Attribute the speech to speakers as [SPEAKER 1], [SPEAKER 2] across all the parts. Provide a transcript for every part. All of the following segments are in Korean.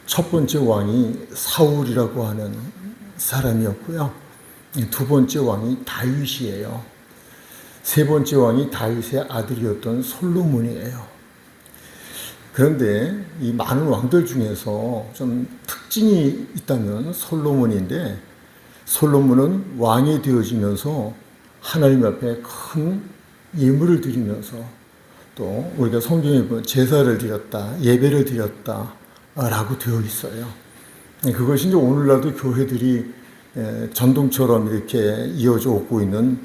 [SPEAKER 1] 첫 번째 왕이 사울이라고 하는 사람이었고요. 두 번째 왕이 다윗이에요. 세 번째 왕이 다윗의 아들이었던 솔로몬이에요. 그런데 이 많은 왕들 중에서 좀 특징이 있다면 솔로몬인데, 솔로몬은 왕이 되어지면서 하나님 앞에 큰 예물을 드리면서, 또 우리가 성경에 보면 제사를 드렸다, 예배를 드렸다 라고 되어 있어요. 그것이 이제 오늘날도 교회들이 전통처럼 이렇게 이어져 오고 있는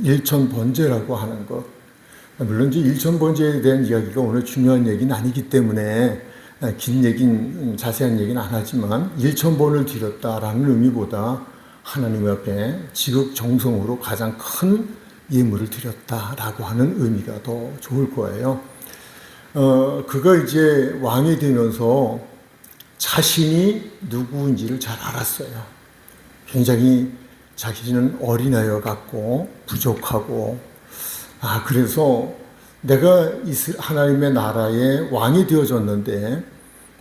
[SPEAKER 1] 일천번제라고 하는 것. 물론 이제 일천번제에 대한 이야기가 오늘 중요한 얘기는 아니기 때문에 긴 얘기는, 자세한 얘기는 안 하지만 일천번을 드렸다라는 의미보다 하나님 앞에 지극정성으로 가장 큰 예물을 드렸다라고 하는 의미가 더 좋을 거예요. 그가 이제 왕이 되면서 자신이 누구인지를 잘 알았어요. 굉장히 자기는 어린아이와 같고 부족하고, 그래서 내가 하나님의 나라의 왕이 되어졌는데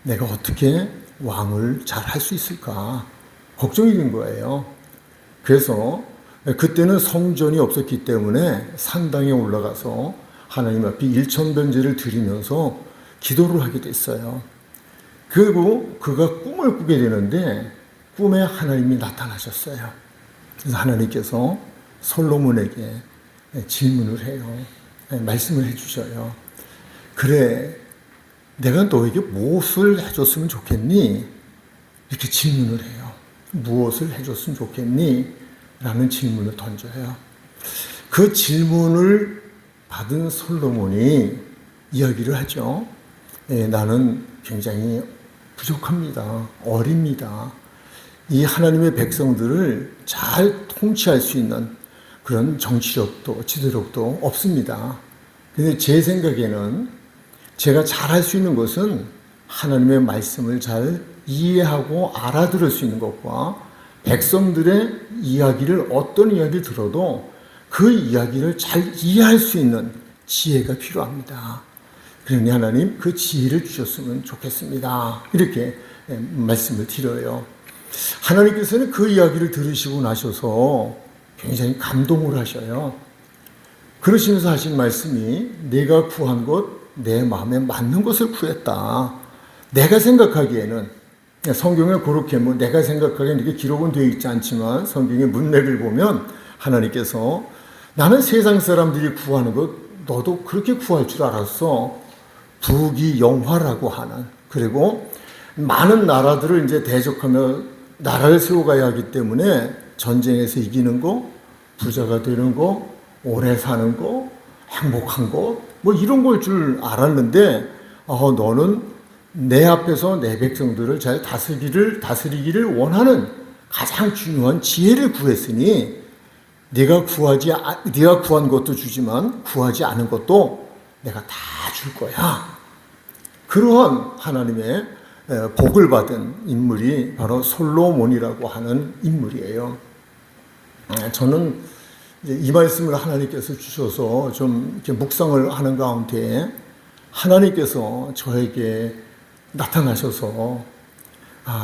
[SPEAKER 1] 내가 어떻게 왕을 잘 할 수 있을까 걱정이 된 거예요. 그래서 그때는 성전이 없었기 때문에 산당에 올라가서 하나님 앞에 일천번제를 드리면서 기도를 하게 됐어요. 그리고 그가 꿈을 꾸게 되는데 꿈에 하나님이 나타나셨어요. 그래서 하나님께서 솔로몬에게 질문을 해요. 말씀을 해주셔요. 그래, 내가 너에게 무엇을 해줬으면 좋겠니? 이렇게 질문을 해요. 무엇을 해줬으면 좋겠니? 라는 질문을 던져요. 그 질문을 받은 솔로몬이 이야기를 하죠. 나는 굉장히 부족합니다. 어립니다. 이 하나님의 백성들을 잘 통치할 수 있는 그런 정치력도 지도력도 없습니다. 근데 제 생각에는 제가 잘할 수 있는 것은 하나님의 말씀을 잘 이해하고 알아들을 수 있는 것과 백성들의 이야기를, 어떤 이야기를 들어도 그 이야기를 잘 이해할 수 있는 지혜가 필요합니다. 그러니 하나님 그 지혜를 주셨으면 좋겠습니다. 이렇게 말씀을 드려요. 하나님께서는 그 이야기를 들으시고 나셔서 굉장히 감동을 하셔요. 그러시면서 하신 말씀이, 내가 구한 것, 내 마음에 맞는 것을 구했다. 내가 생각하기에는, 성경에 그렇게 내가 생각하기에는 이렇게 기록은 되어 있지 않지만 성경의 문맥을 보면 하나님께서 나는 세상 사람들이 구하는 것 너도 그렇게 구할 줄 알았어. 부귀영화라고 하는, 그리고 많은 나라들을 이제 대적하며 나라를 세워가야 하기 때문에 전쟁에서 이기는 거, 부자가 되는 거, 오래 사는 거, 행복한 거, 이런 걸 줄 알았는데, 너는 내 앞에서 내 백성들을 잘 다스리기를 원하는 가장 중요한 지혜를 구했으니 네가 구한 것도 주지만 구하지 않은 것도 내가 다 줄 거야. 그러한 하나님의 복을 받은 인물이 바로 솔로몬이라고 하는 인물이에요. 저는 이 말씀을 하나님께서 주셔서 좀 이렇게 묵상을 하는 가운데 하나님께서 저에게 나타나셔서,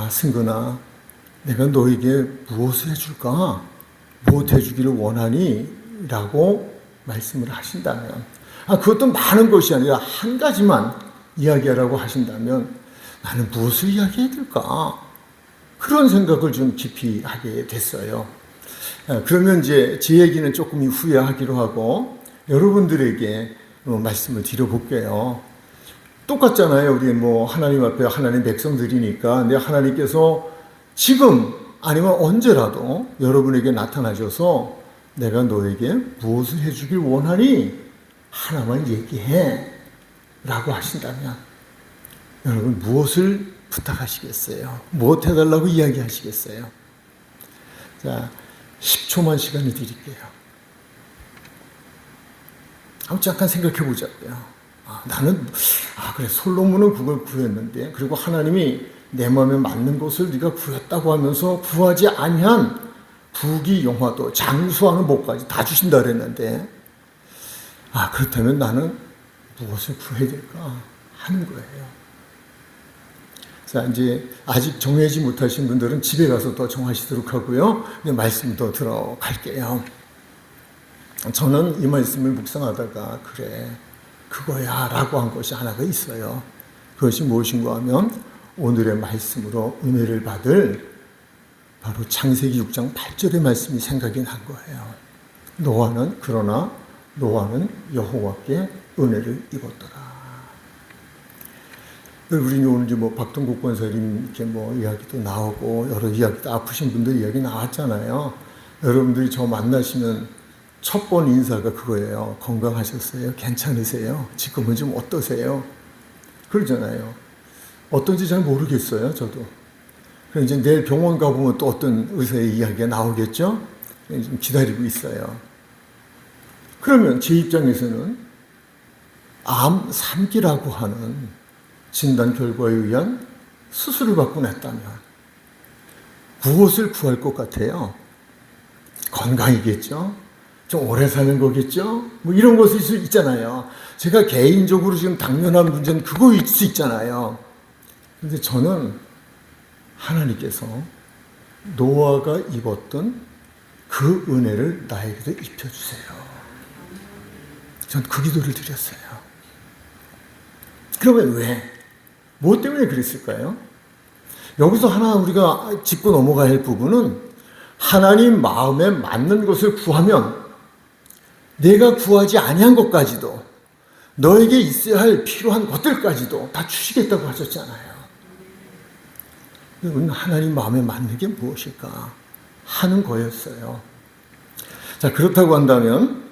[SPEAKER 1] 승근아, 내가 너에게 무엇을 해줄까? 무엇 해주기를 원하니? 라고 말씀을 하신다면, 그것도 많은 것이 아니라 한 가지만 이야기하라고 하신다면 나는 무엇을 이야기해야 될까? 그런 생각을 좀 깊이 하게 됐어요. 그러면 이제 제 얘기는 조금 후에 하기로 하고 여러분들에게 말씀을 드려볼게요. 똑같잖아요. 우리 하나님 앞에 하나님 백성들이니까. 근데 하나님께서 지금 아니면 언제라도 여러분에게 나타나셔서 내가 너에게 무엇을 해주길 원하니? 하나만 얘기해 라고 하신다면 여러분 무엇을 부탁하시겠어요? 무엇 해달라고 이야기하시겠어요? 자, 10초만 시간을 드릴게요. 한번 잠깐 생각해 보자고요. 그래, 솔로몬은 그걸 구했는데, 그리고 하나님이 내 마음에 맞는 것을 네가 구했다고 하면서 구하지 아니한 부귀영화도 장수하는 복까지 다 주신다 그랬는데, 그렇다면 나는 무엇을 구해야 될까 하는 거예요. 자, 이제 아직 정하지 못하신 분들은 집에 가서 또 정하시도록 하고요. 이제 말씀 더 들어갈게요. 저는 이 말씀을 묵상하다가 그래, 그거야 라고 한 것이 하나가 있어요. 그것이 무엇인가 하면 오늘의 말씀으로 은혜를 받을 바로 창세기 6장 8절의 말씀이 생각이 난 거예요. 그러나 노아는 여호와께 은혜를 입었더라. 우리는 오늘 뭐 박동국 권사님 이렇게 뭐 이야기도 나오고 여러 이야기도 아프신 분들 이야기 나왔잖아요. 여러분들이 저 만나시면 첫 번 인사가 그거예요. 건강하셨어요? 괜찮으세요? 지금은 좀 어떠세요? 그러잖아요. 어떤지 잘 모르겠어요, 저도. 그럼 이제 내일 병원 가보면 또 어떤 의사의 이야기가 나오겠죠? 좀 기다리고 있어요. 그러면 제 입장에서는 암 3기라고 하는 진단 결과에 의한 수술을 받고 났다면 무엇을 구할 것 같아요? 건강이겠죠? 좀 오래 사는 거겠죠? 뭐 이런 것이 있잖아요. 제가 개인적으로 지금 당면한 문제는 그거일 수 있잖아요. 그런데 저는 하나님께서 노아가 입었던 그 은혜를 나에게도 입혀주세요. 전 그 기도를 드렸어요. 그러면 왜? 뭐 때문에 그랬을까요? 여기서 하나 우리가 짚고 넘어가야 할 부분은 하나님 마음에 맞는 것을 구하면 내가 구하지 아니한 것까지도 너에게 있어야 할 필요한 것들까지도 다 주시겠다고 하셨잖아요. 여러분, 하나님 마음에 맞는 게 무엇일까 하는 거였어요. 자, 그렇다고 한다면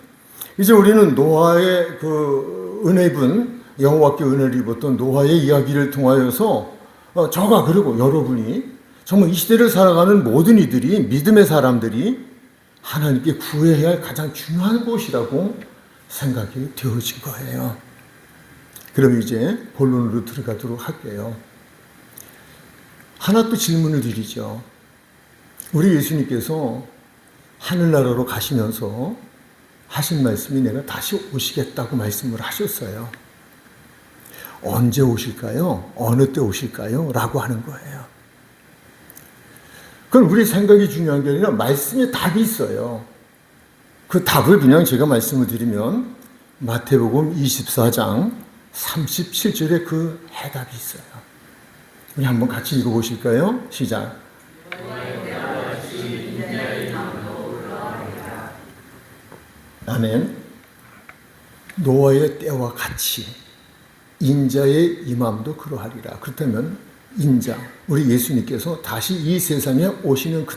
[SPEAKER 1] 이제 우리는 노아의 그 은혜분 여호와께 은혜를 입었던 노아의 이야기를 통하여서 저가 그리고 여러분이 정말 이 시대를 살아가는 모든 이들이 믿음의 사람들이 하나님께 구해야 할 가장 중요한 것이라고 생각이 되어진 거예요. 그럼 이제 본론으로 들어가도록 할게요. 하나 또 질문을 드리죠. 우리 예수님께서 하늘나라로 가시면서 하신 말씀이 내가 다시 오시겠다고 말씀을 하셨어요. 언제 오실까요? 어느 때 오실까요? 라고 하는 거예요. 그건 우리 생각이 중요한 게 아니라 말씀에 답이 있어요. 그 답을 그냥 제가 말씀을 드리면 마태복음 24장 37절에 그 해답이 있어요. 우리 한번 같이 읽어보실까요? 시작. 아멘. 노아의 때와 같이 인자의 임함도 그러하리라. 그렇다면 인자, 우리 예수님께서 다시 이 세상에 오시는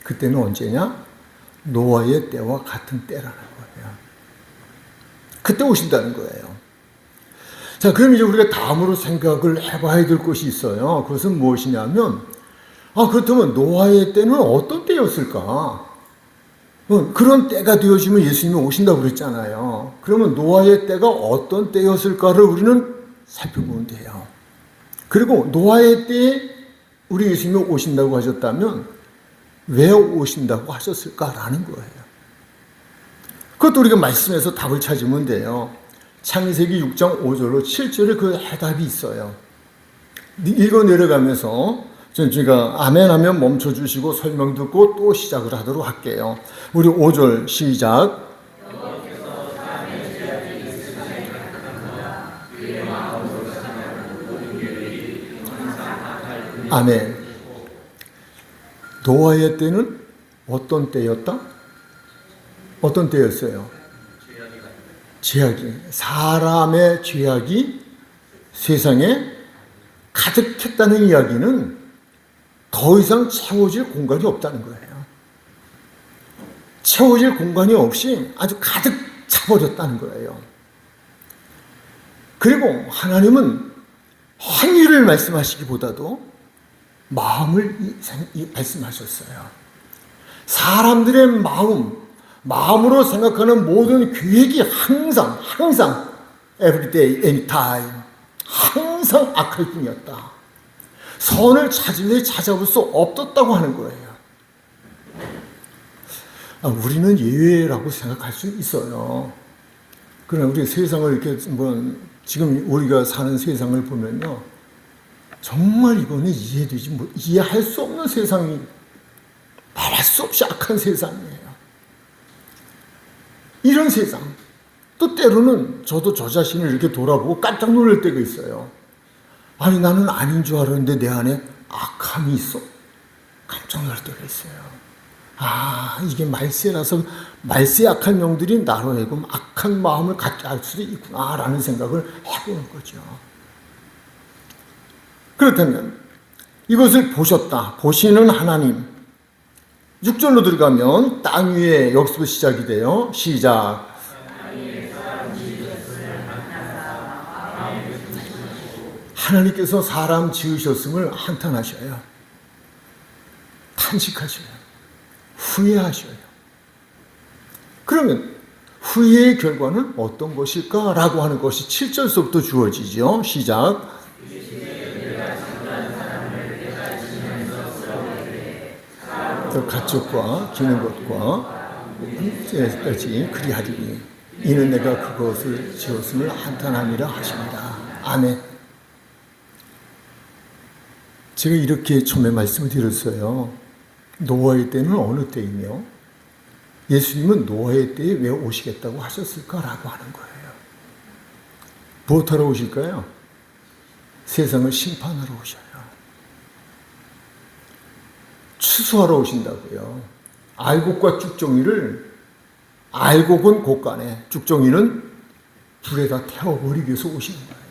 [SPEAKER 1] 그때는 언제냐? 노아의 때와 같은 때라는 거예요. 그때 오신다는 거예요. 자, 그럼 이제 우리가 다음으로 생각을 해봐야 될 것이 있어요. 그것은 무엇이냐면, 그렇다면 노아의 때는 어떤 때였을까? 그런 때가 되어지면 예수님이 오신다고 그랬잖아요. 그러면 노아의 때가 어떤 때였을까를 우리는 살펴보면 돼요. 그리고 노아의 때에 우리 예수님이 오신다고 하셨다면 왜 오신다고 하셨을까라는 거예요. 그것도 우리가 말씀에서 답을 찾으면 돼요. 창세기 6장 5절로 7절에 그 해답이 있어요. 읽어 내려가면서 제가 아멘 하면 멈춰주시고 설명 듣고 또 시작을 하도록 할게요. 우리 5절 시작. 아멘. 노아의 때는 어떤 때였다? 어떤 때였어요? 죄악이. 사람의 죄악이 세상에 가득했다는 이야기는 더 이상 채워질 공간이 없다는 거예요. 채워질 공간이 없이 아주 가득 차버렸다는 거예요. 그리고 하나님은 행위를 말씀하시기보다도 마음을 말씀하셨어요. 사람들의 마음으로 생각하는 모든 계획이 항상 every day, any time 항상 악할 뿐이었다. 선을 찾을래 찾아볼 수 없었다고 하는 거예요. 우리는 예외라고 생각할 수 있어요. 그러나 우리 세상을 이렇게 지금 우리가 사는 세상을 보면요, 정말 이거는 이해할 수 없는 세상이, 말할 수 없이 악한 세상이에요. 이런 세상, 또 때로는 저도 저 자신을 이렇게 돌아보고 깜짝 놀랄 때가 있어요. 아니, 나는 아닌 줄 알았는데 내 안에 악함이 있어. 깜짝 놀랄 때가 있어요. 아, 이게 말세라서 말세 악한 영들이 나로 하여금 악한 마음을 갖게 할 수도 있구나라는 생각을 해보는 거죠. 그렇다면 이것을 보셨다, 보시는 하나님. 6절로 들어가면 땅 위에 여기서부터 시작이 돼요. 시작. 하나님께서 사람 지으셨음을 한탄하셔요. 탄식하셔요. 후회하셔요. 그러면 후회의 결과는 어떤 것일까라고 하는 것이 7절서부터 주어지죠. 시작. 가축과 기는 것과 까지 그리하리니 이는 내가 그것을 지었음을 한탄하니라 하시니라. 아멘. 제가 이렇게 처음에 말씀을 드렸어요. 노아의 때는 어느 때이며 예수님은 노아의 때에 왜 오시겠다고 하셨을까라고 하는 거예요. 무엇하러 오실까요? 세상을 심판하러 오셔요. 추수하러 오신다고요. 알곡과 쭉정이를, 알곡은 곳간에, 쭉정이는 불에다 태워버리기 위해서 오시는 거예요.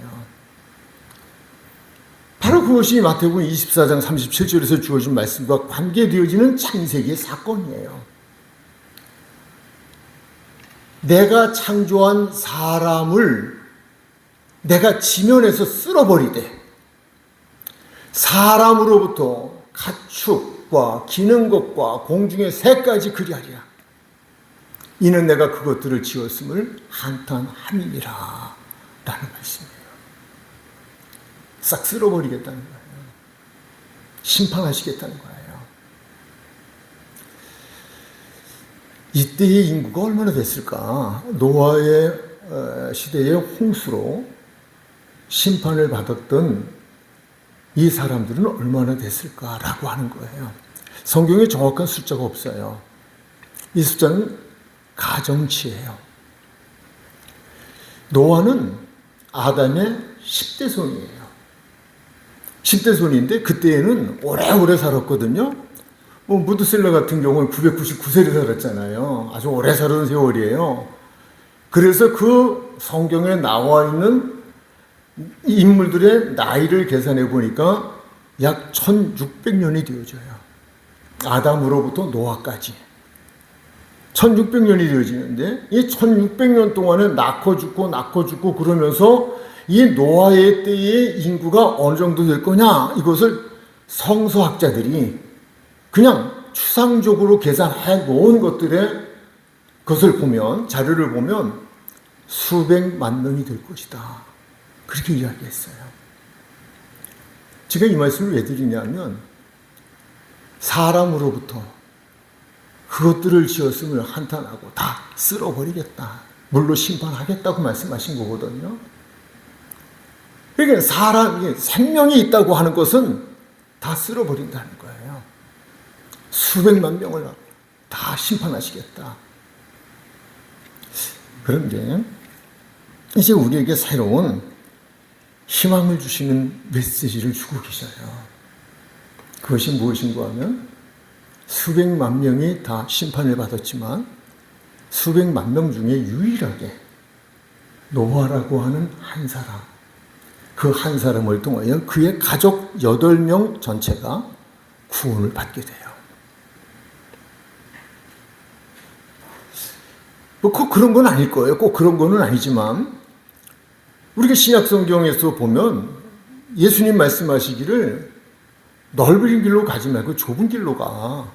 [SPEAKER 1] 바로 그것이 마태복음 24장 37절에서 주어진 말씀과 관계되어지는 창세기의 사건이에요. 내가 창조한 사람을 내가 지면에서 쓸어버리되 사람으로부터 가축과 기는 것과 공중의 새까지 그리하리라. 이는 내가 그것들을 지었음을 한탄함이니라 라는 말씀이에요. 싹 쓸어버리겠다는 거예요. 심판하시겠다는 거예요. 이때의 인구가 얼마나 됐을까? 노아의 시대의 홍수로 심판을 받았던 이 사람들은 얼마나 됐을까라고 하는 거예요. 성경에 정확한 숫자가 없어요. 이 숫자는 가정치예요. 노아는 아담의 10대 손이에요. 10대 손인데 그때에는 오래오래 살았거든요. 무드셀러 같은 경우는 999세를 살았잖아요. 아주 오래 살은 세월이에요. 그래서 그 성경에 나와 있는 인물들의 나이를 계산해 보니까 약 1600년이 되어져요. 아담으로부터 노아까지 1600년이 되어지는데 이 1600년 동안에 낳고 죽고 그러면서 이 노아의 때의 인구가 어느 정도 될 거냐, 이것을 성서학자들이 그냥 추상적으로 계산해 놓은 것을 보면, 자료를 보면 수백만 명이 될 것이다, 그렇게 이야기했어요. 제가 이 말씀을 왜 드리냐면 사람으로부터 그것들을 지었음을 한탄하고 다 쓸어버리겠다, 물로 심판하겠다고 말씀하신 거거든요. 그러니까 사람이 생명이 있다고 하는 것은 다 쓸어버린다는 거예요. 수백만 명을 다 심판하시겠다. 그런데 이제 우리에게 새로운 희망을 주시는 메시지를 주고 계셔요. 그것이 무엇인가 하면 수백만 명이 다 심판을 받았지만 수백만 명 중에 유일하게 노아라고 하는 한 사람, 그 한 사람을 통하여 그의 가족 8명 전체가 구원을 받게 돼요. 꼭 그런 건 아닐 거예요. 꼭 그런 거는 아니지만 우리가 신약 성경에서 보면 예수님 말씀하시기를 넓은 길로 가지 말고 좁은 길로 가.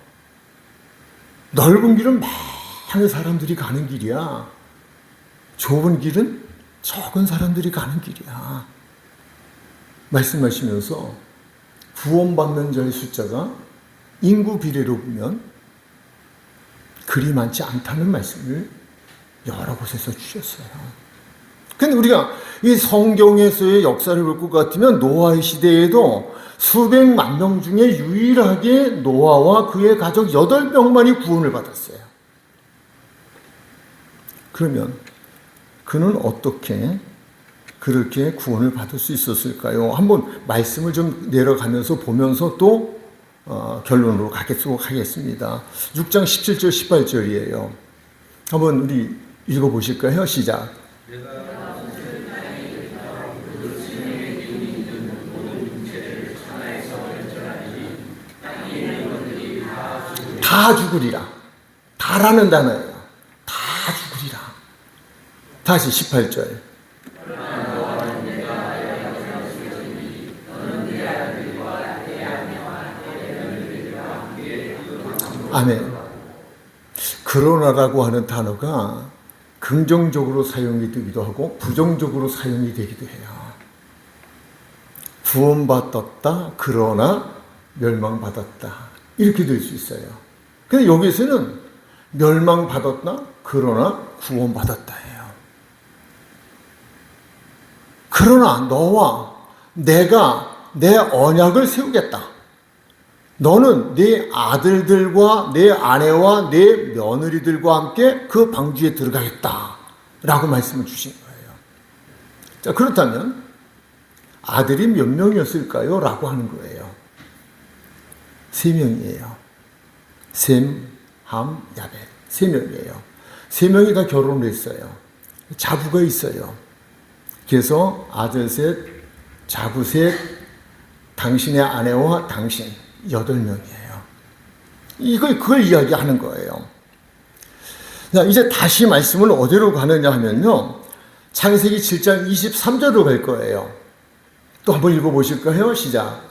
[SPEAKER 1] 넓은 길은 많은 사람들이 가는 길이야. 좁은 길은 적은 사람들이 가는 길이야. 말씀하시면서 구원받는 자의 숫자가 인구 비례로 보면 그리 많지 않다는 말씀을 여러 곳에서 주셨어요. 근데 우리가 이 성경에서의 역사를 볼 것 같으면 노아의 시대에도 수백만 명 중에 유일하게 노아와 그의 가족 8명만이 구원을 받았어요. 그러면 그는 어떻게 그렇게 구원을 받을 수 있었을까요? 한번 말씀을 좀 내려가면서 보면서 또 결론으로 가도록 하겠습니다. 6장 17절 18절이에요. 한번 우리 읽어보실까요? 시작. 다 죽으리라. 다라는 단어예요. 다 죽으리라. 다시 18절. 아멘. 그러나라고 하는 단어가 긍정적으로 사용이 되기도 하고 부정적으로 사용이 되기도 해요. 구원받았다, 그러나 멸망받았다. 이렇게 될 수 있어요. 근데 여기서는 멸망받았다, 그러나 구원받았다예요. 그러나 너와 내가 내 언약을 세우겠다. 너는 네 아들들과 내 아내와 내 며느리들과 함께 그 방주에 들어가겠다. 라고 말씀을 주신 거예요. 자, 그렇다면 아들이 몇 명이었을까요? 라고 하는 거예요. 3명이에요. 셈, 함, 야벳. 3명이에요. 3명이 다 결혼을 했어요. 자부가 있어요. 그래서 아들 셋, 자부 셋, 당신의 아내와 당신 8명이에요. 그걸 이야기하는 거예요. 자, 이제 다시 말씀을 어디로 가느냐 하면요. 창세기 7장 23절로 갈 거예요. 또 한번 읽어보실까요? 시작.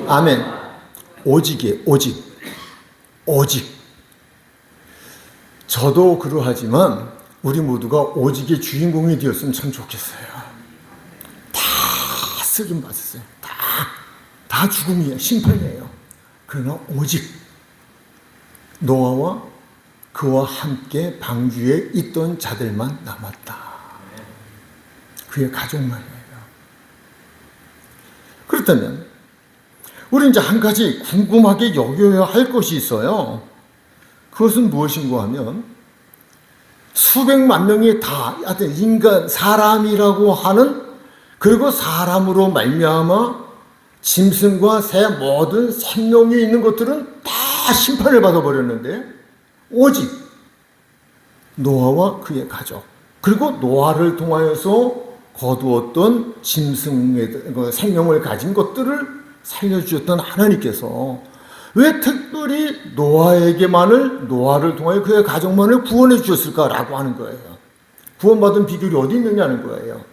[SPEAKER 1] 아멘. 오직이에요. 오직. 저도 그러하지만 우리 모두가 오직의 주인공이 되었으면 참 좋겠어요. 다 쓰긴 받았어요. 다 죽음이에요. 심판이에요. 그러나 오직 노아와 그와 함께 방주에 있던 자들만 남았다. 그의 가족만이에요. 그렇다면 우리 이제 한 가지 궁금하게 여겨야 할 것이 있어요. 그것은 무엇인가 하면 수백만 명이 다 인간, 사람이라고 하는, 그리고 사람으로 말미암아 짐승과 새 모든 생명이 있는 것들은 다 심판을 받아버렸는데 오직 노아와 그의 가족, 그리고 노아를 통하여서 거두었던 짐승의 생명을 가진 것들을 살려주셨던 하나님께서 왜 특별히 노아를 통하여 그의 가족만을 구원해 주셨을까라고 하는 거예요. 구원받은 비결이 어디 있느냐는 거예요.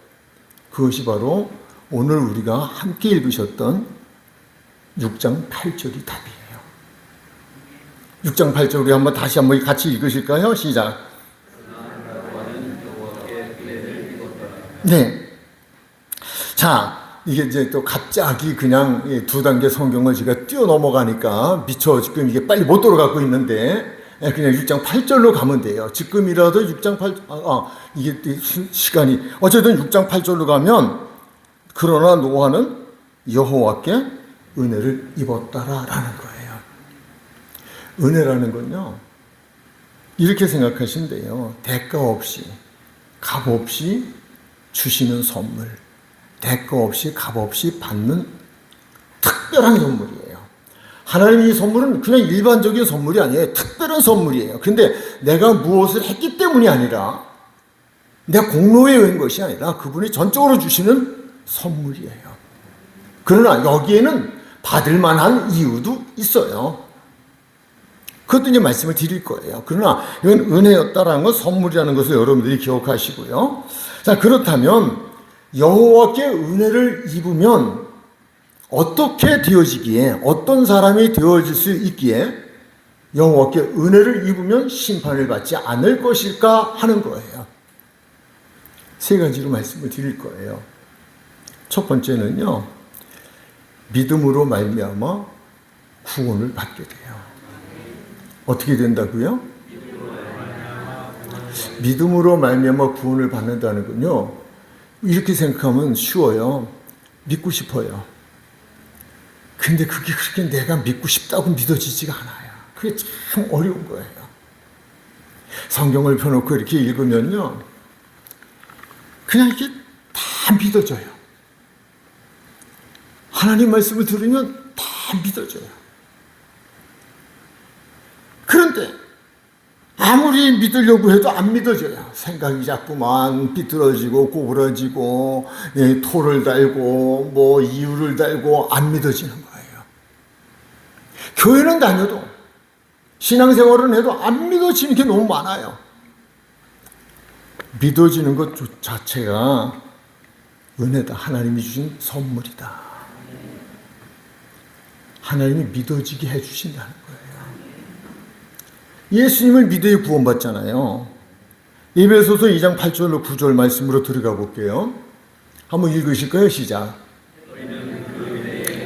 [SPEAKER 1] 그것이 바로 오늘 우리가 함께 읽으셨던 6장 8절이 답이에요. 6장 8절 우리 다시 한번 같이 읽으실까요? 시작. 네. 자, 이게 이제 또 갑자기 그냥 2단계 성경을 제가 뛰어넘어가니까 미처 지금 이게 빨리 못 돌아가고 있는데 그냥 6장 8절로 가면 돼요. 지금이라도 6장 8절, 이게 시간이, 어쨌든 6장 8절로 가면, 그러나 노아는 여호와께 은혜를 입었다라는 거예요. 은혜라는 건요, 이렇게 생각하시면 돼요. 대가 없이, 값 없이 주시는 선물, 대가 없이 값 없이 받는 특별한 선물이에요. 하나님의 선물은 그냥 일반적인 선물이 아니에요. 특별한 선물이에요. 근데 내가 무엇을 했기 때문이 아니라, 내 공로에 의한 것이 아니라 그분이 전적으로 주시는 선물이에요. 그러나 여기에는 받을 만한 이유도 있어요. 그것도 이제 말씀을 드릴 거예요. 그러나 이건 은혜였다라는 건, 선물이라는 것을 여러분들이 기억하시고요. 자, 그렇다면 여호와께 은혜를 입으면 어떻게 되어지기에, 어떤 사람이 되어질 수 있기에 여호와께 은혜를 입으면 심판을 받지 않을 것일까 하는 거예요. 세 가지로 말씀을 드릴 거예요. 첫 번째는요, 믿음으로 말미암아 구원을 받게 돼요. 어떻게 된다고요? 믿음으로 말미암아 구원을 받는다는 건요, 이렇게 생각하면 쉬워요. 믿고 싶어요. 근데 그게 그렇게 내가 믿고 싶다고 믿어지지가 않아요. 그게 참 어려운 거예요. 성경을 펴놓고 이렇게 읽으면요, 그냥 이게 다 믿어져요. 하나님 말씀을 들으면 다 믿어져요. 그런데 아무리 믿으려고 해도 안 믿어져요. 생각이 자꾸만 삐뚤어지고 구부러지고, 토를 달고 뭐 이유를 달고 안 믿어지는 거예요. 교회는 다녀도 신앙생활은 해도 안 믿어지는 게 너무 많아요. 믿어지는 것 자체가 은혜다. 하나님이 주신 선물이다. 하나님이 믿어지게 해주신다는 거예요. 예수님을 믿어야 구원받잖아요. 에베소서 2장 8절로 9절 말씀으로 들어가 볼게요. 한번 읽으실까요? 시작.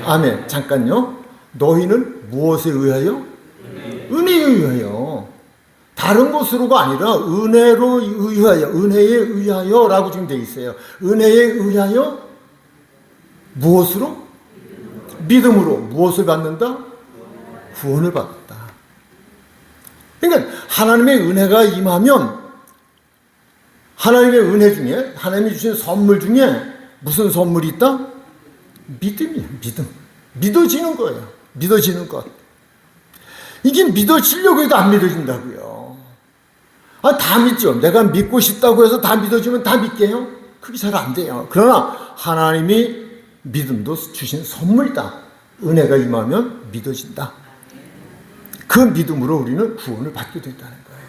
[SPEAKER 1] 아멘. 잠깐요. 너희는 무엇에 의하여? 은혜에 의하여. 다른 것으로가 아니라 은혜로 의하여, 은혜에 의하여라고 지금 되어 있어요. 은혜에 의하여 무엇으로? 믿음으로. 무엇을 받는다? 구원을 받는다. 그러니까 하나님의 은혜가 임하면 하나님의 은혜 중에, 하나님이 주신 선물 중에 무슨 선물이 있다? 믿음이에요. 믿음. 믿어지는 거예요. 믿어지는 것. 이게 믿어지려고 해도 안 믿어진다고요. 다 믿죠. 내가 믿고 싶다고 해서 다 믿어지면 다 믿게요? 그게 잘 안 돼요. 그러나 하나님이 믿음도 주신 선물이다. 은혜가 임하면 믿어진다. 그 믿음으로 우리는 구원을 받게 된다는 거예요.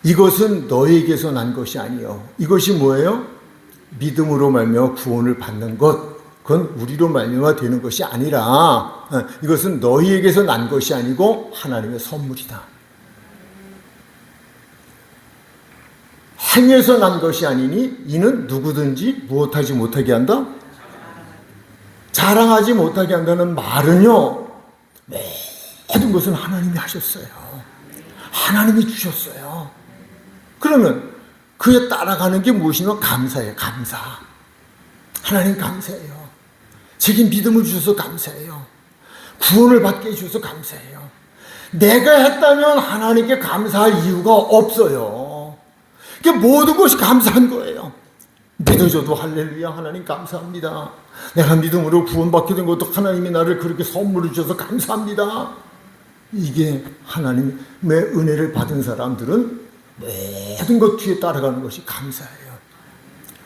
[SPEAKER 1] 이것은 너에게서 난 것이 아니요. 이것이 뭐예요? 믿음으로 말미암아 구원을 받는 것. 그건 우리로 말미암아 되는 것이 아니라 이것은 너희에게서 난 것이 아니고 하나님의 선물이다. 행에서 난 것이 아니니 이는 누구든지 무엇하지 못하게 한다? 자랑하지 못하게 한다는 말은요, 모든 것은 하나님이 하셨어요. 하나님이 주셨어요. 그러면 그에 따라가는 게 무엇이냐면 감사예요. 감사. 하나님 감사해요. 제게 믿음을 주셔서 감사해요. 구원을 받게 해주셔서 감사해요. 내가 했다면 하나님께 감사할 이유가 없어요. 모든 것이 감사한 거예요. 믿어줘도 할렐루야, 하나님 감사합니다. 내가 믿음으로 구원받게 된 것도 하나님이 나를 그렇게 선물을 주셔서 감사합니다. 이게 하나님의 은혜를 받은 사람들은 모든 것 뒤에 따라가는 것이 감사해요.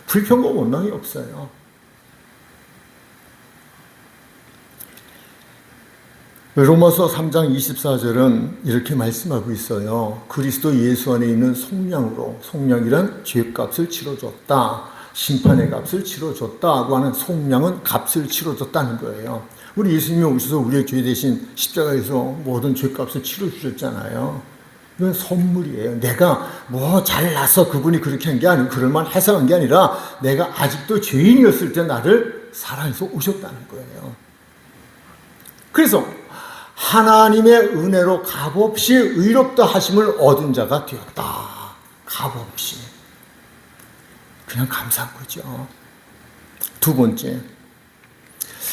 [SPEAKER 1] 불평과 원망이 없어요. 로마서 3장 24절은 이렇게 말씀하고 있어요. 그리스도 예수 안에 있는 속량으로, 속량이란 죄값을 치러줬다. 심판의 값을 치러줬다고 하는 속량은 값을 치러줬다는 거예요. 우리 예수님이 오셔서 우리의 죄 대신 십자가에서 모든 죄값을 치러주셨잖아요. 이건 선물이에요. 내가 뭐 잘나서 그분이 그렇게 한 게 아니고 그럴만 해서 한 게 아니라 내가 아직도 죄인이었을 때 나를 사랑해서 오셨다는 거예요. 그래서 하나님의 은혜로 값없이 의롭다 하심을 얻은 자가 되었다. 값없이. 그냥 감사한 거죠. 두 번째,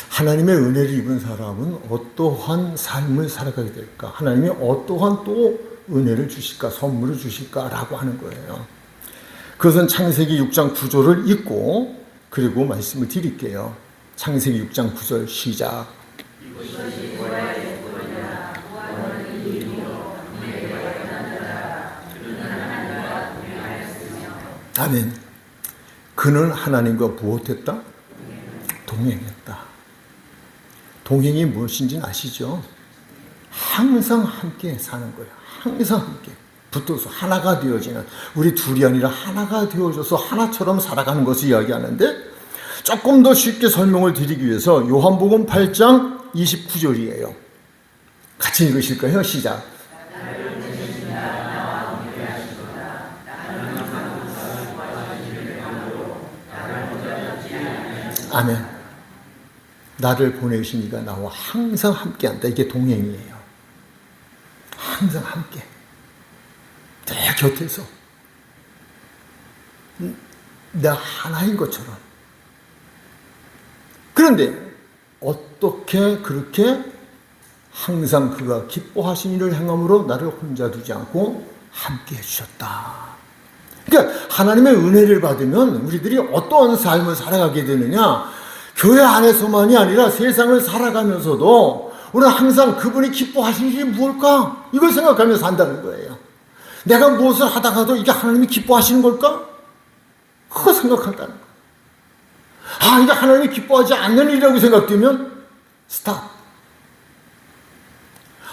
[SPEAKER 1] 하나님의 은혜를 입은 사람은 어떠한 삶을 살아가게 될까? 하나님이 어떠한 또 은혜를 주실까? 선물을 주실까라고 하는 거예요. 그것은 창세기 6장 9절을 읽고 그리고 말씀을 드릴게요. 창세기 6장 9절 시작. 아멘. 그는 하나님과 무엇했다? 동행했다. 동행이 무엇인지 아시죠? 항상 함께 사는 거예요. 항상 함께 붙어서 하나가 되어지는, 우리 둘이 아니라 하나가 되어져서 하나처럼 살아가는 것을 이야기하는데, 조금 더 쉽게 설명을 드리기 위해서 요한복음 8장 29절이에요. 같이 읽으실까요? 시작. 아멘. 나를 보내신 이가 나와 항상 함께한다. 이게 동행이에요. 항상 함께. 내 곁에서. 나 하나인 것처럼. 그런데 어떻게 그렇게 항상 그가 기뻐하신 일을 행함으로 나를 혼자 두지 않고 함께 해주셨다. 그러니까 하나님의 은혜를 받으면 우리들이 어떠한 삶을 살아가게 되느냐, 교회 안에서만이 아니라 세상을 살아가면서도 우리는 항상 그분이 기뻐하신 일이 무엇일까? 이걸 생각하며 산다는 거예요. 내가 무엇을 하다가도 이게 하나님이 기뻐하시는 걸까? 그거 생각한다는 거예요. 아, 이게 하나님이 기뻐하지 않는 일이라고 생각되면 스탑.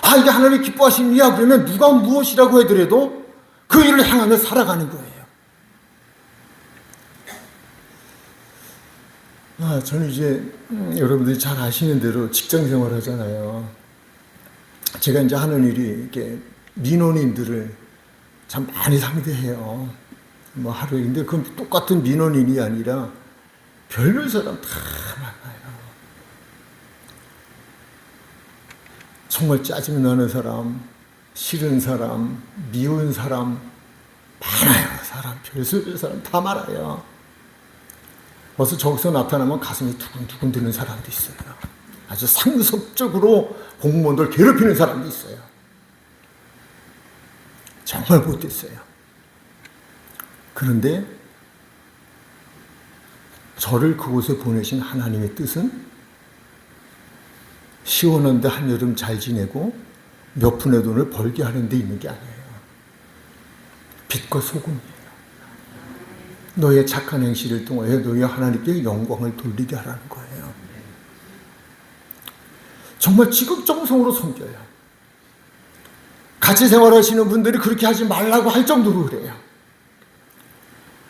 [SPEAKER 1] 아, 이게 하나님이 기뻐하시는 일이야 그러면 누가 무엇이라고 하더라도 그 일을 향하며 살아가는 거예요. 저는 이제 여러분들이 잘 아시는 대로 직장 생활 하잖아요. 제가 이제 하는 일이 이렇게 민원인들을 참 많이 상대해요. 뭐 하루에. 근데 그건 똑같은 민원인이 아니라 별별 사람 다 만나요. 정말 짜증나는 사람, 싫은 사람, 미운 사람 많아요. 사람, 별별 사람 다 많아요. 벌써 저기서 나타나면 가슴이 두근두근 드는 사람도 있어요. 아주 상습적으로 공무원들 괴롭히는 사람도 있어요. 정말 못됐어요. 그런데 저를 그곳에 보내신 하나님의 뜻은 시원한데 한여름 잘 지내고 몇 푼의 돈을 벌게 하는 데 있는 게 아니에요. 빛과 소금이에요. 너의 착한 행실을 통하여 너희 하나님께 영광을 돌리게 하라는 거예요. 정말 지극정성으로 섬겨요. 같이 생활하시는 분들이 그렇게 하지 말라고 할 정도로 그래요.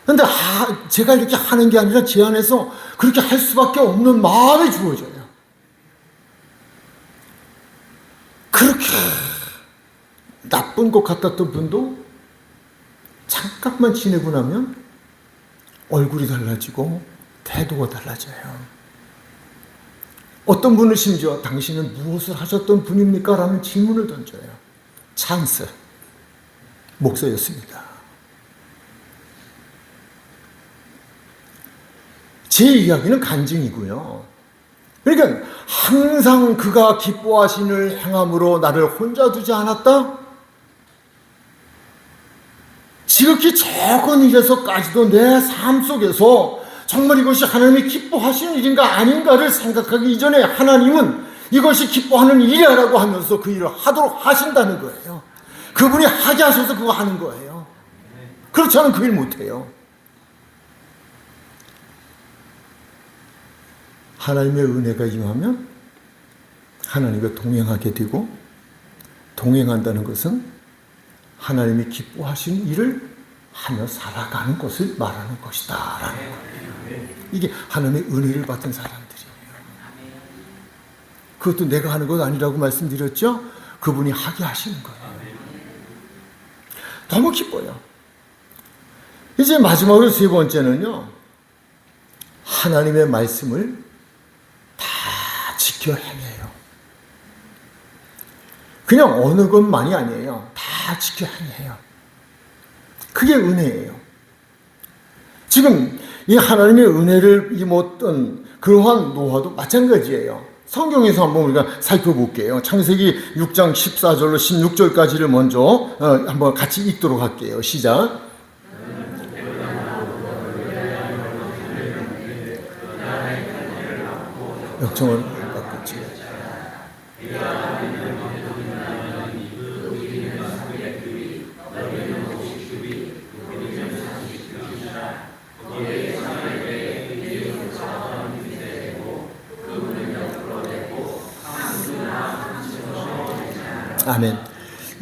[SPEAKER 1] 그런데 제가 이렇게 하는 게 아니라 제 안에서 그렇게 할 수밖에 없는 마음이 주어져요. 그렇게 나쁜 것 같았던 분도 잠깐만 지내고 나면 얼굴이 달라지고 태도가 달라져요. 어떤 분은 심지어 당신은 무엇을 하셨던 분입니까? 라는 질문을 던져요. 찬스. 목사였습니다. 제 이야기는 간증이고요. 그러니까 항상 그가 기뻐하신 일을 행함으로 나를 혼자 두지 않았다? 지극히 적은 일에서까지도 내 삶 속에서 정말 이것이 하나님이 기뻐하시는 일인가 아닌가를 생각하기 이전에 하나님은 이것이 기뻐하는 일이라고 하면서 그 일을 하도록 하신다는 거예요. 그분이 하게 하셔서 그거 하는 거예요. 그렇지 않으면 그 일 못해요. 하나님의 은혜가 임하면 하나님과 동행하게 되고, 동행한다는 것은 하나님이 기뻐하신 일을 하며 살아가는 것을 말하는 것이다 라는 거예요. 이게 하나님의 은혜를 받은 사람들이에요. 그것도 내가 하는 것 아니라고 말씀드렸죠? 그분이 하게 하시는 거예요. 너무 기뻐요. 이제 마지막으로 세 번째는요, 하나님의 말씀을 다 지켜 행해요. 그냥 어느 것만이 아니에요. 다 지켜 행해요. 그게 은혜예요. 지금 이 하나님의 은혜를 입었던 그러한 노아도 마찬가지예요. 성경에서 한번 우리가 살펴볼게요. 창세기 6장 14절로 16절까지를 먼저 한번 같이 읽도록 할게요. 시작. 역정을 바꿨지. 아멘.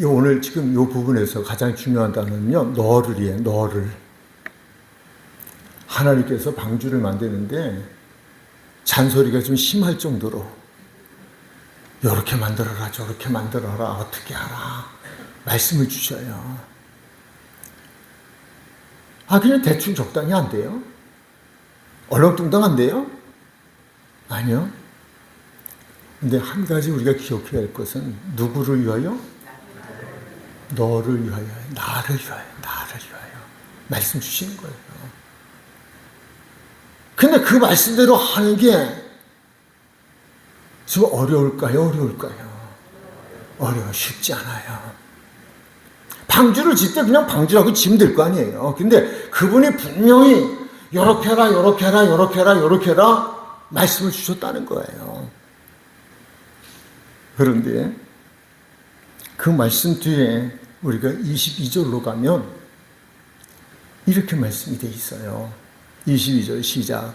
[SPEAKER 1] 오늘 지금 이 부분에서 가장 중요한 단어는요, 너를이에요. 너를. 하나님께서 방주를 만드는데 잔소리가 좀 심할 정도로 이렇게 만들어라, 저렇게 만들어라, 어떻게 하라 말씀을 주셔요. 그냥 대충 적당히 안 돼요? 얼렁뚱땅 안 돼요? 아니요. 근데 한 가지 우리가 기억해야 할 것은 누구를 위하여? 너를 위하여, 나를 위하여, 나를 위하여 말씀 주시는 거예요. 근데 그 말씀대로 하는 게 지금 어려울까요? 어려울까요? 어려워. 쉽지 않아요. 방주를 짓 때 그냥 방주라고 지면 될 거 아니에요. 근데 그분이 분명히 요렇게 해라, 요렇게 해라, 요렇게 해라, 요렇게 해라 말씀을 주셨다는 거예요. 그런데 그 말씀 뒤에 우리가 22절로 가면 이렇게 말씀이 돼 있어요. 22절 시작.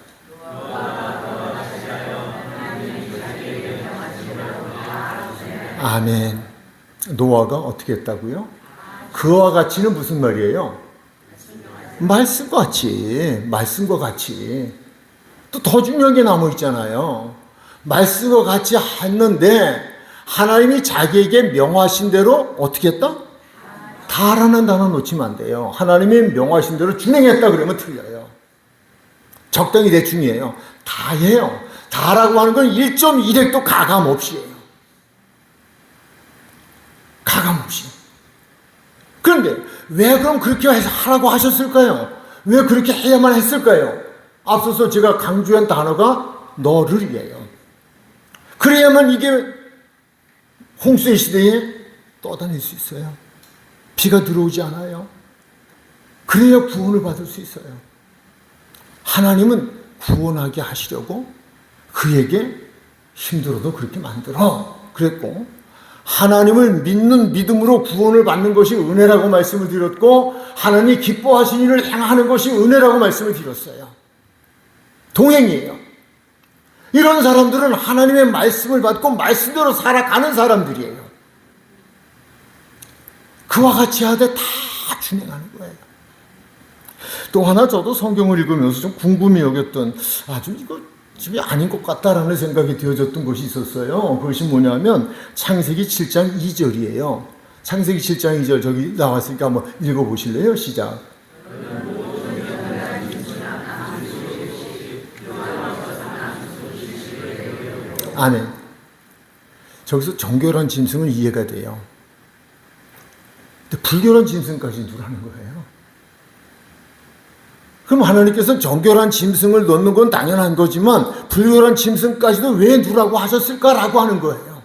[SPEAKER 1] 아멘. 노아가 어떻게 했다고요? 그와 같이는 무슨 말이에요? 말씀과 같이, 말씀과 같이. 또 더 중요한 게 남아 있잖아요. 말씀과 같이 했는데 하나님이 자기에게 명하신 대로 어떻게 했다? 다라는 단어 놓치면 안 돼요. 하나님이 명하신 대로 준행했다 그러면 틀려요. 적당히 대충이에요. 다예요. 다라고 하는 건 1.1획도 가감 없이예요. 가감 없이. 그런데 왜 그럼 그렇게 하라고 하셨을까요? 왜 그렇게 해야만 했을까요? 앞서서 제가 강조한 단어가 너를이에요. 그래야만 이게 홍수의 시대에 떠다닐 수 있어요. 비가 들어오지 않아요. 그래야 구원을 받을 수 있어요. 하나님은 구원하게 하시려고 그에게 힘들어도 그렇게 만들어 그랬고, 하나님을 믿는 믿음으로 구원을 받는 것이 은혜라고 말씀을 드렸고, 하나님이 기뻐하신 일을 행하는 것이 은혜라고 말씀을 드렸어요. 동행이에요. 이런 사람들은 하나님의 말씀을 받고 말씀대로 살아가는 사람들이에요. 그와 같이 하되 다 준행하는 거예요. 또 하나 저도 성경을 읽으면서 좀 궁금히 여겼던, 좀 이거 집이 아닌 것 같다라는 생각이 되어졌던 것이 있었어요. 그것이 뭐냐면 창세기 7장 2절이에요. 창세기 7장 2절 저기 나왔으니까 한번 읽어보실래요? 시작. 아멘. 저기서 정결한 짐승은 이해가 돼요. 근데 불결한 짐승까지 누라는 거예요. 그럼 하나님께서는 정결한 짐승을 넣는 건 당연한 거지만 불결한 짐승까지도 왜 누라고 하셨을까라고 하는 거예요.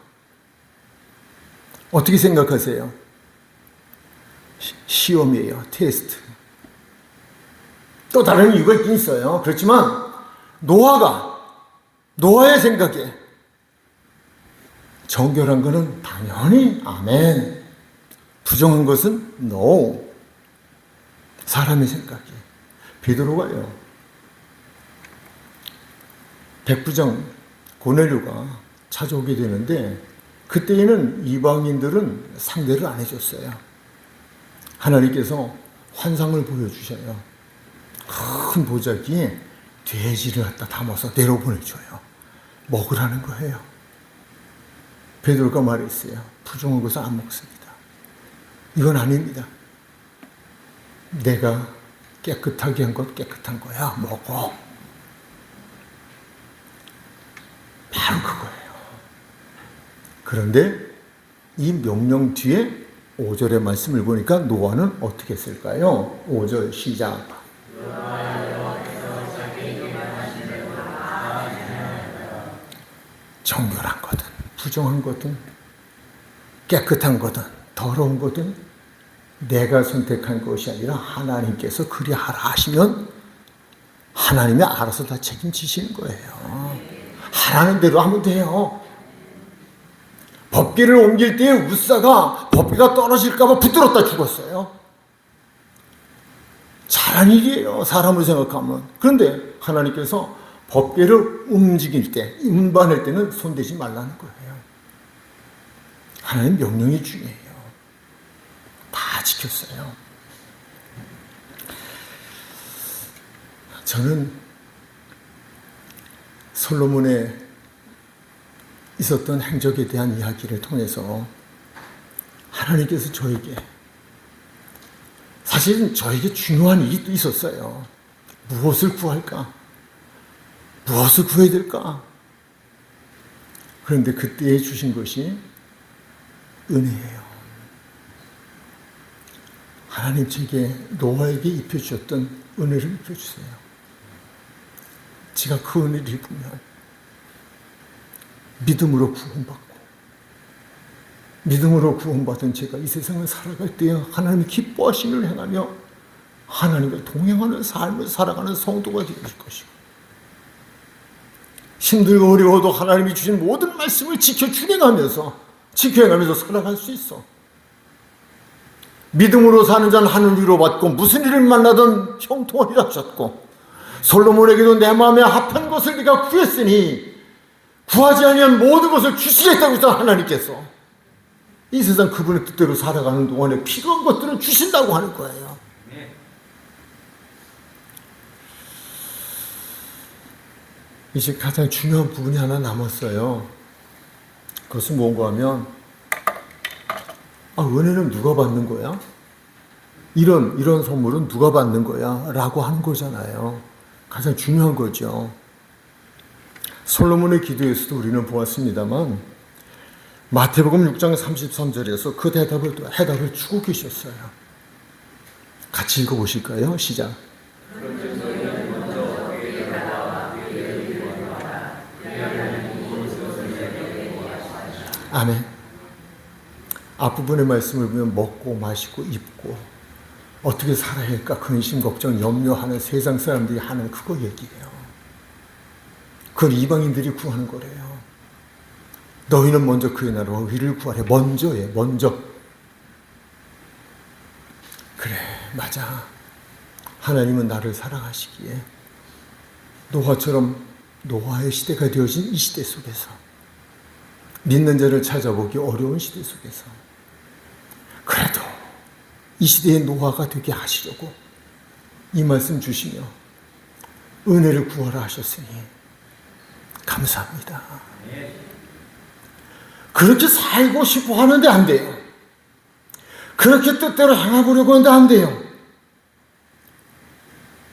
[SPEAKER 1] 어떻게 생각하세요? 시험이에요. 테스트. 또 다른 이유가 있긴 있어요. 그렇지만 노아의 생각에 정결한 것은 당연히 아멘. 부정한 것은 no. 사람의 생각이. 베드로가요. 백부장 고넬료가 찾아오게 되는데 그때에는 이방인들은 상대를 안 해줬어요. 하나님께서 환상을 보여주셔요. 큰 보자기에 돼지를 갖다 담아서 내려보내줘요. 먹으라는 거예요. 베드로가 말했어요. 부정한 것은 안 먹습니다. 이건 아닙니다. 내가 깨끗하게 한 것 깨끗한 거야. 먹어. 바로 그거예요. 그런데 이 명령 뒤에 5절의 말씀을 보니까 노아는 어떻게 했을까요? 5절 시작. 정결한 거든 부정한 거든 깨끗한 거든 더러운 거든 내가 선택한 것이 아니라 하나님께서 그리 하라 하시면 하나님이 알아서 다 책임지시는 거예요. 하라는 대로 하면 돼요. 법궤를 옮길 때에 웃사가 법궤가 떨어질까 봐 붙들었다 죽었어요. 잘한 일이에요. 사람을 생각하면. 그런데 하나님께서 법궤를 움직일 때, 운반할 때는 손대지 말라는 거예요. 하나님 명령이 중요해요. 다 지켰어요. 저는 솔로몬에 있었던 행적에 대한 이야기를 통해서 하나님께서 저에게, 사실은 저에게 중요한 일이 또 있었어요. 무엇을 구할까? 무엇을 구해야 될까? 그런데 그때 주신 것이 은혜예요. 하나님 제게 노아에게 입혀주셨던 은혜를 입혀주세요. 제가 그 은혜를 입으면 믿음으로 구원받고 믿음으로 구원받은 제가 이 세상을 살아갈 때에 하나님이 기뻐하시는 일을 행하며 하나님과 동행하는 삶을 살아가는 성도가 되실 것이고, 힘들고 어려워도 하나님이 주신 모든 말씀을 지켜 행하면서 살아갈 수 있어. 믿음으로 사는 자는 하늘 위로 받고 무슨 일을 만나든 형통하리라 하셨고, 솔로몬에게도 내 마음에 합한 것을 네가 구했으니 구하지 아니한 모든 것을 주시겠다고 했던 하나님께서 이 세상 그분의 뜻대로 살아가는 동안에 필요한 것들을 주신다고 하는 거예요. 이제 가장 중요한 부분이 하나 남았어요. 그것은 뭔가 하면, 은혜는 누가 받는 거야? 이런 선물은 누가 받는 거야? 라고 하는 거잖아요. 가장 중요한 거죠. 솔로몬의 기도에서도 우리는 보았습니다만, 마태복음 6장 33절에서 그 해답을 주고 계셨어요. 같이 읽어보실까요? 시작. 아멘. 앞부분의 말씀을 보면 먹고 마시고 입고 어떻게 살아야 할까 근심 걱정 염려하는 세상 사람들이 하는 그거 얘기예요. 그걸 이방인들이 구하는 거래요. 너희는 먼저 그의 나라와 의를 구하래. 먼저. 그래, 맞아. 하나님은 나를 사랑하시기에 노아처럼 노아의 시대가 되어진 이 시대 속에서, 믿는 자를 찾아보기 어려운 시대 속에서 그래도 이 시대의 노아가 되게 하시려고 이 말씀 주시며 은혜를 구하라 하셨으니 감사합니다. 그렇게 살고 싶어 하는데 안 돼요. 그렇게 뜻대로 행해보려고 하는데 안 돼요.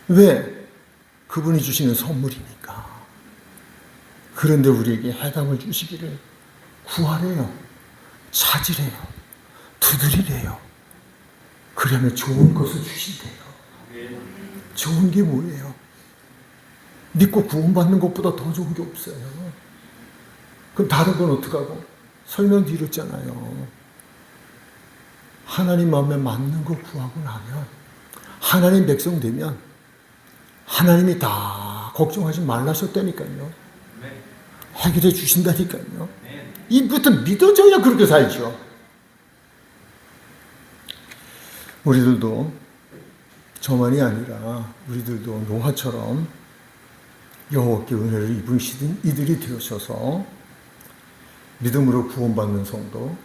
[SPEAKER 1] 왜? 그분이 주시는 선물이니까. 그런데 우리에게 해답을 주시기를 구하래요. 찾으래요. 두드리래요. 그러면 좋은 것을 주신대요. 좋은 게 뭐예요? 믿고 구원받는 것보다 더 좋은 게 없어요. 그럼 다른 건 어떡하고? 설명드렸잖아요. 하나님 마음에 맞는 거 구하고 나면, 하나님 백성 되면 하나님이 다 걱정하지 말라셨다니까요. 해결해 주신다니까요. 이부터 믿어져야 그렇게 살죠. 우리들도, 저만이 아니라 우리들도 노아처럼 여호와께 은혜를 입으신 이들이 되어셔서 믿음으로 구원받는 성도,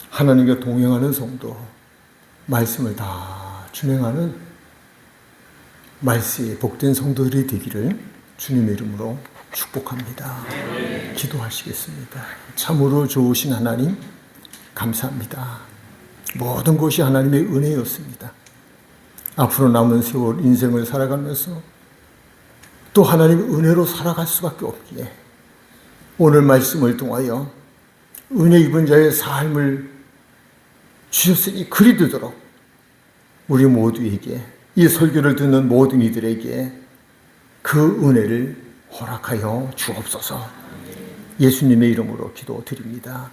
[SPEAKER 1] 하나님과 동행하는 성도, 말씀을 다 준행하는 말씀에 복된 성도들이 되기를 주님의 이름으로 축복합니다. 기도하시겠습니다. 참으로 좋으신 하나님, 감사합니다. 모든 것이 하나님의 은혜였습니다. 앞으로 남은 세월 인생을 살아가면서 또 하나님의 은혜로 살아갈 수밖에 없기에 오늘 말씀을 통하여 은혜 입은 자의 삶을 주셨으니 그리 되도록 우리 모두에게, 이 설교를 듣는 모든 이들에게 그 은혜를 허락하여 주옵소서. 예수님의 이름으로 기도드립니다.